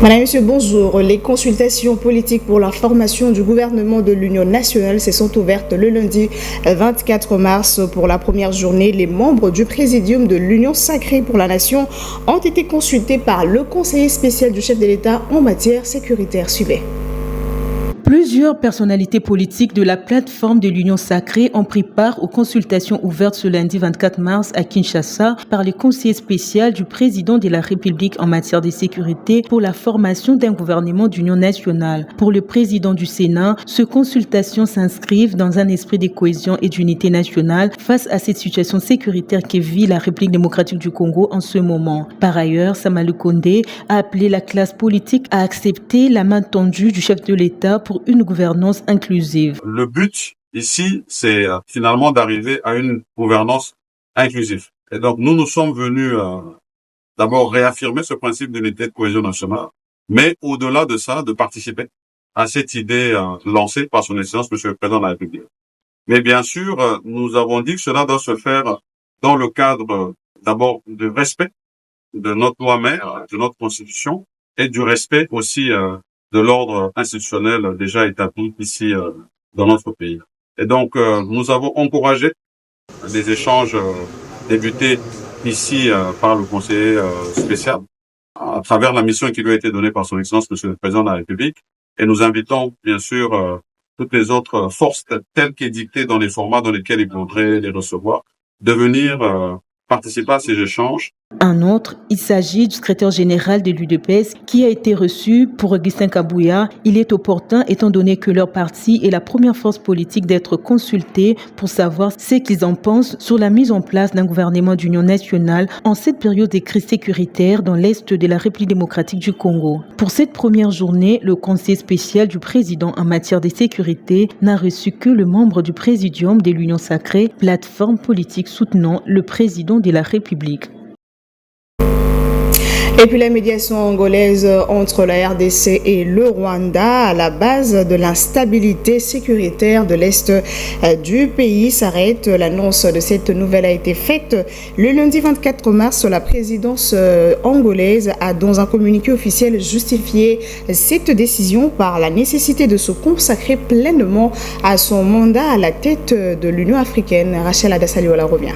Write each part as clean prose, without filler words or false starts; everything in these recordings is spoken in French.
Madame, Monsieur, bonjour. Les consultations politiques pour la formation du gouvernement de l'Union nationale se sont ouvertes le lundi 24 mars. Pour la première journée, les membres du Présidium de l'Union sacrée pour la nation ont été consultés par le conseiller spécial du chef de l'État en matière sécuritaire. Suivez. Plusieurs personnalités politiques de la plateforme de l'Union sacrée ont pris part aux consultations ouvertes ce lundi 24 mars à Kinshasa par le conseiller spécial du président de la République en matière de sécurité pour la formation d'un gouvernement d'union nationale. Pour le président du Sénat, ces consultations s'inscrivent dans un esprit de cohésion et d'unité nationale face à cette situation sécuritaire que vit la République démocratique du Congo en ce moment. Par ailleurs, Samalou Kondé a appelé la classe politique à accepter la main tendue du chef de l'État pour une gouvernance inclusive. Le but ici, c'est finalement d'arriver à une gouvernance inclusive. Et donc, nous sommes venus d'abord réaffirmer ce principe d'unité de cohésion nationale, mais au-delà de ça, de participer à cette idée lancée par son Excellence, Monsieur le Président de la République. Mais bien sûr, nous avons dit que cela doit se faire dans le cadre d'abord du respect de notre loi mère, de notre Constitution, et du respect aussi de l'ordre institutionnel déjà établi ici dans notre pays. Et donc, nous avons encouragé les échanges débutés ici par le conseiller spécial à travers la mission qui lui a été donnée par son Excellence, Monsieur le Président de la République. Et nous invitons, bien sûr, toutes les autres forces telles qu'édictées dans les formats dans lesquels il faudrait les recevoir, de venir participer à ces échanges. Un autre, il s'agit du secrétaire général de l'UDPS qui a été reçu pour Augustin Kabouya. Il est opportun étant donné que leur parti est la première force politique d'être consulté pour savoir ce qu'ils en pensent sur la mise en place d'un gouvernement d'union nationale en cette période de crise sécuritaire dans l'est de la République démocratique du Congo. Pour cette première journée, le conseiller spécial du président en matière de sécurité n'a reçu que le membre du Présidium de l'Union sacrée, plateforme politique soutenant le président de la République. Et puis la médiation angolaise entre la RDC et le Rwanda à la base de l'instabilité sécuritaire de l'Est du pays s'arrête. L'annonce de cette nouvelle a été faite le lundi 24 mars. La présidence angolaise a dans un communiqué officiel justifié cette décision par la nécessité de se consacrer pleinement à son mandat à la tête de l'Union africaine. Rachel Adasaliola revient.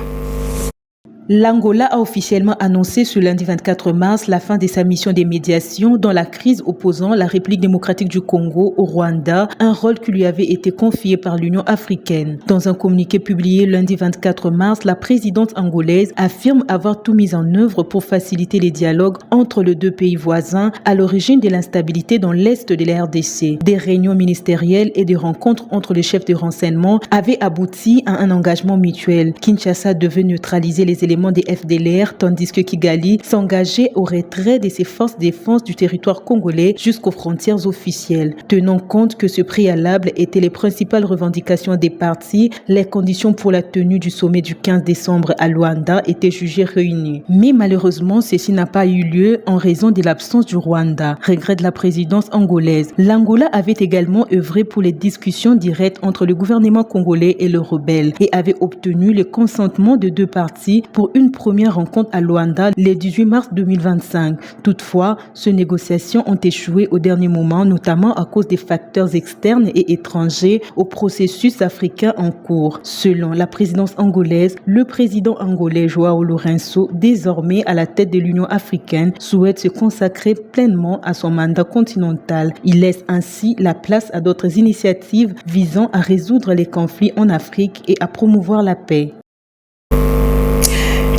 L'Angola a officiellement annoncé ce lundi 24 mars la fin de sa mission de médiation dans la crise opposant la République démocratique du Congo au Rwanda, un rôle qui lui avait été confié par l'Union africaine. Dans un communiqué publié lundi 24 mars, la présidente angolaise affirme avoir tout mis en œuvre pour faciliter les dialogues entre les deux pays voisins à l'origine de l'instabilité dans l'est de la RDC. Des réunions ministérielles et des rencontres entre les chefs de renseignement avaient abouti à un engagement mutuel. Kinshasa devait neutraliser les éléments des FDLR, tandis que Kigali s'engageait au retrait de ses forces de défense du territoire congolais jusqu'aux frontières officielles. Tenant compte que ce préalable était les principales revendications des partis, les conditions pour la tenue du sommet du 15 décembre à Luanda étaient jugées réunies. Mais malheureusement, ceci n'a pas eu lieu en raison de l'absence du Rwanda, regrette la présidence angolaise. L'Angola avait également œuvré pour les discussions directes entre le gouvernement congolais et le rebelle et avait obtenu le consentement de deux parties pour une première rencontre à Luanda le 18 mars 2025. Toutefois, ces négociations ont échoué au dernier moment, notamment à cause des facteurs externes et étrangers au processus africain en cours. Selon la présidence angolaise, le président angolais Joao Lourenço, désormais à la tête de l'Union africaine, souhaite se consacrer pleinement à son mandat continental. Il laisse ainsi la place à d'autres initiatives visant à résoudre les conflits en Afrique et à promouvoir la paix.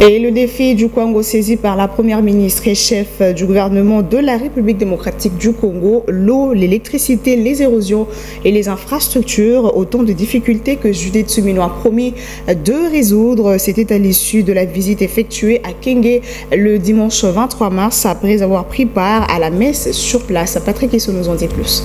Et le défi du Congo saisi par la première ministre et chef du gouvernement de la République démocratique du Congo, l'eau, l'électricité, les érosions et les infrastructures, autant de difficultés que Judith Suminwa a promis de résoudre. C'était à l'issue de la visite effectuée à Kenge le dimanche 23 mars après avoir pris part à la messe sur place. Patrick Isso nous en dit plus.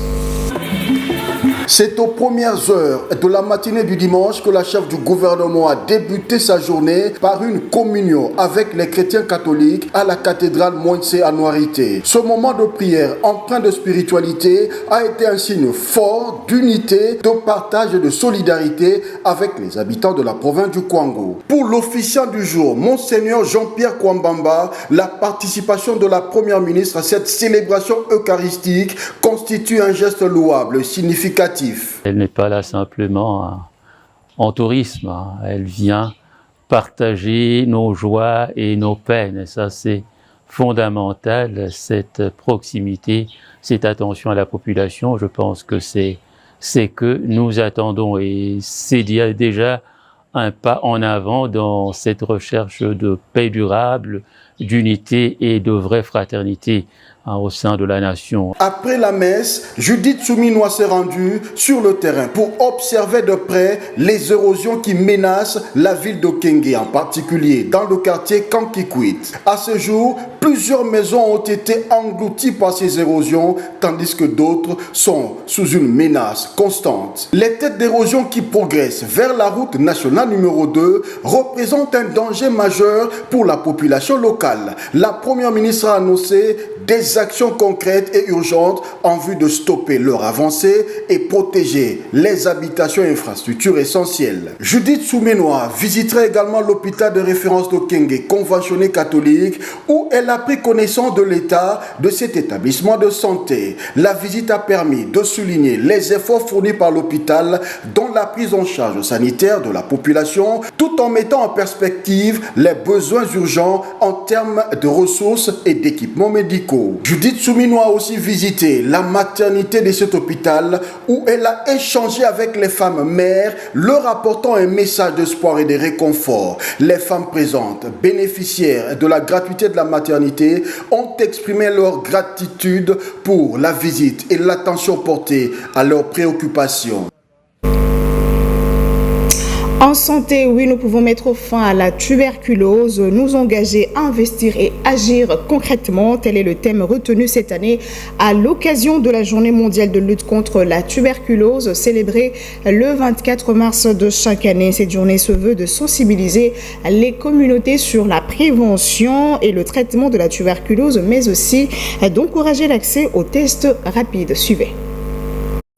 C'est aux premières heures de la matinée du dimanche que la chef du gouvernement a débuté sa journée par une communion avec les chrétiens catholiques à la cathédrale Moïse à Noirité. Ce moment de prière empreint de spiritualité a été un signe fort d'unité, de partage et de solidarité avec les habitants de la province du Kwango. Pour l'officiant du jour, Monseigneur Jean-Pierre Kwambamba, la participation de la première ministre à cette célébration eucharistique constitue un geste louable, significatif. Elle n'est pas là simplement en tourisme, elle vient partager nos joies et nos peines. Et ça, c'est fondamental, cette proximité, cette attention à la population. Je pense que c'est que nous attendons et c'est déjà un pas en avant dans cette recherche de paix durable, d'unité et de vraie fraternité au sein de la nation. Après la messe, Judith Souminois s'est rendue sur le terrain pour observer de près les érosions qui menacent la ville de Kenge, en particulier dans le quartier Kankikwit. À ce jour, plusieurs maisons ont été englouties par ces érosions, tandis que d'autres sont sous une menace constante. Les têtes d'érosion qui progressent vers la route nationale numéro 2 représentent un danger majeur pour la population locale. La première ministre a annoncé des actions concrètes et urgentes en vue de stopper leur avancée et protéger les habitations et infrastructures essentielles. Judith Souminois visitera également l'hôpital de référence de Kenge, conventionné catholique, où elle a pris connaissance de l'état de cet établissement de santé. La visite a permis de souligner les efforts fournis par l'hôpital dans la prise en charge sanitaire de la population, tout en mettant en perspective les besoins urgents en termes de ressources et d'équipements médicaux. Judith Souminois a aussi visité la maternité de cet hôpital où elle a échangé avec les femmes mères, leur apportant un message d'espoir et de réconfort. Les femmes présentes, bénéficiaires de la gratuité de la maternité, ont exprimé leur gratitude pour la visite et l'attention portée à leurs préoccupations. En santé, oui, nous pouvons mettre fin à la tuberculose, nous engager à investir et agir concrètement. Tel est le thème retenu cette année à l'occasion de la Journée mondiale de lutte contre la tuberculose, célébrée le 24 mars de chaque année. Cette journée se veut de sensibiliser les communautés sur la prévention et le traitement de la tuberculose, mais aussi d'encourager l'accès aux tests rapides. Suivez.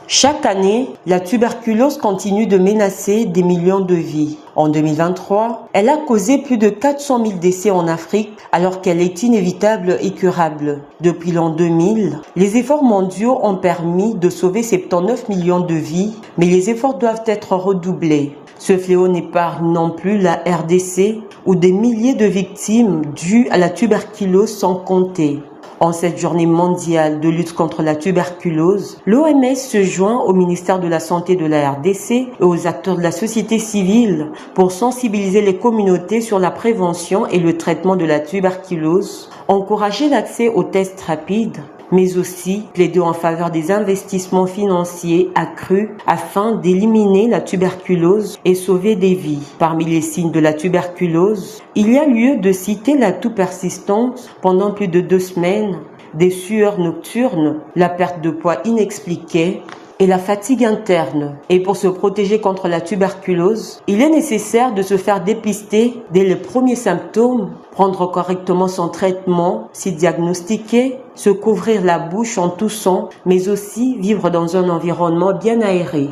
Chaque année, la tuberculose continue de menacer des millions de vies. En 2023, elle a causé plus de 400 000 décès en Afrique alors qu'elle est inévitable et curable. Depuis l'an 2000, les efforts mondiaux ont permis de sauver 79 millions de vies, mais les efforts doivent être redoublés. Ce fléau n'épargne non plus la RDC où des milliers de victimes dues à la tuberculose sont comptées. En cette journée mondiale de lutte contre la tuberculose, l'OMS se joint au ministère de la Santé de la RDC et aux acteurs de la société civile pour sensibiliser les communautés sur la prévention et le traitement de la tuberculose, encourager l'accès aux tests rapides, mais aussi plaider en faveur des investissements financiers accrus afin d'éliminer la tuberculose et sauver des vies. Parmi les signes de la tuberculose, il y a lieu de citer la toux persistante pendant plus de 2 semaines, des sueurs nocturnes, la perte de poids inexpliquée, et la fatigue interne. Et pour se protéger contre la tuberculose, il est nécessaire de se faire dépister dès les premiers symptômes, prendre correctement son traitement si diagnostiqué, se couvrir la bouche en toussant, mais aussi vivre dans un environnement bien aéré.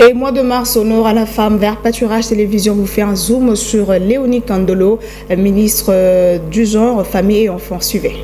Et mois de mars, honneur à la femme. Vers Pâturage Télévision vous fait un zoom sur Léonie Kandolo, ministre du genre, famille et enfants. Suivez.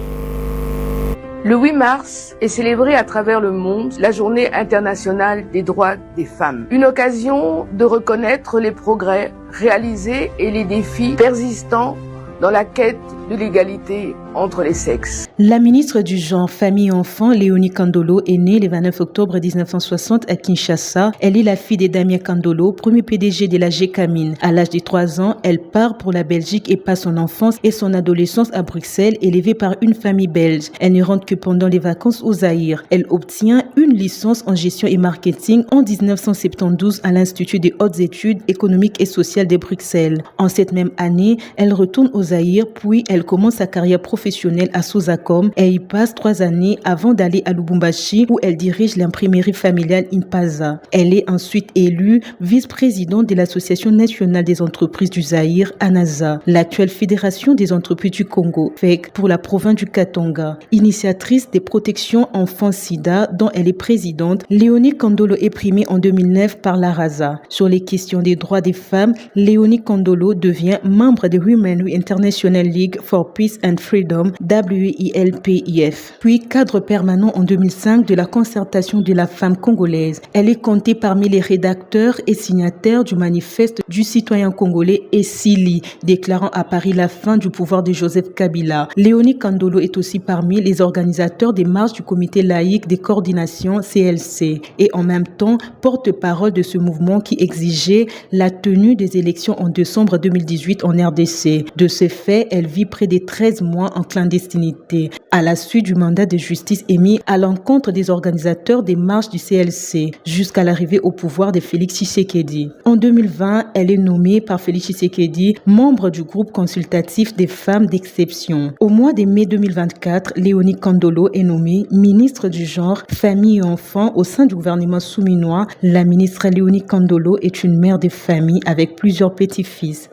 Le 8 mars est célébrée à travers le monde la Journée internationale des droits des femmes. Une occasion de reconnaître les progrès réalisés et les défis persistants dans la quête de l'égalité entre les sexes. La ministre du Genre, Famille et Enfants, Léonie Kandolo, est née le 29 octobre 1960 à Kinshasa. Elle est la fille de Damien Kandolo, premier PDG de la Gécamine. À l'âge de 3 ans, elle part pour la Belgique et passe son enfance et son adolescence à Bruxelles, élevée par une famille belge. Elle ne rentre que pendant les vacances au Zaïre. Elle obtient une licence en gestion et marketing en 1972 à l'Institut des hautes études économiques et sociales de Bruxelles. En cette même année, elle retourne au Zaïre, puis elle Elle commence sa carrière professionnelle à Sosacom et y passe 3 années avant d'aller à Lubumbashi où elle dirige l'imprimerie familiale Impaza. Elle est ensuite élue vice-présidente de l'Association nationale des entreprises du Zaïre, ANASA, l'actuelle Fédération des entreprises du Congo, FEC, pour la province du Katanga. Initiatrice des protections enfants-sida dont elle est présidente, Léonie Kandolo est primée en 2009 par l'ARASA. Sur les questions des droits des femmes, Léonie Kandolo devient membre de Women International League for Peace and Freedom, WILPIF, puis cadre permanent en 2005 de la concertation de la femme congolaise. Elle est comptée parmi les rédacteurs et signataires du manifeste du citoyen congolais Essili, déclarant à Paris la fin du pouvoir de Joseph Kabila. Léonie Kandolo est aussi parmi les organisateurs des marches du comité laïque des coordinations CLC et en même temps porte-parole de ce mouvement qui exigeait la tenue des élections en décembre 2018 en RDC. De ce fait, elle vit près de 13 mois en clandestinité à la suite du mandat de justice émis à l'encontre des organisateurs des marches du CLC jusqu'à l'arrivée au pouvoir de Félix Tshisekedi. En 2020, elle est nommée par Félix Tshisekedi membre du groupe consultatif des femmes d'exception. Au mois de mai 2024, Léonie Kandolo est nommée ministre du genre, famille et enfants au sein du gouvernement souminois. La ministre Léonie Kandolo est une mère de famille avec plusieurs petits-fils.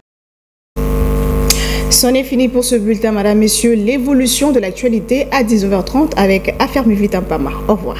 C'en est fini pour ce bulletin, madame, messieurs. L'évolution de l'actualité à 19h30 avec Affaires Mivitampama. Au revoir.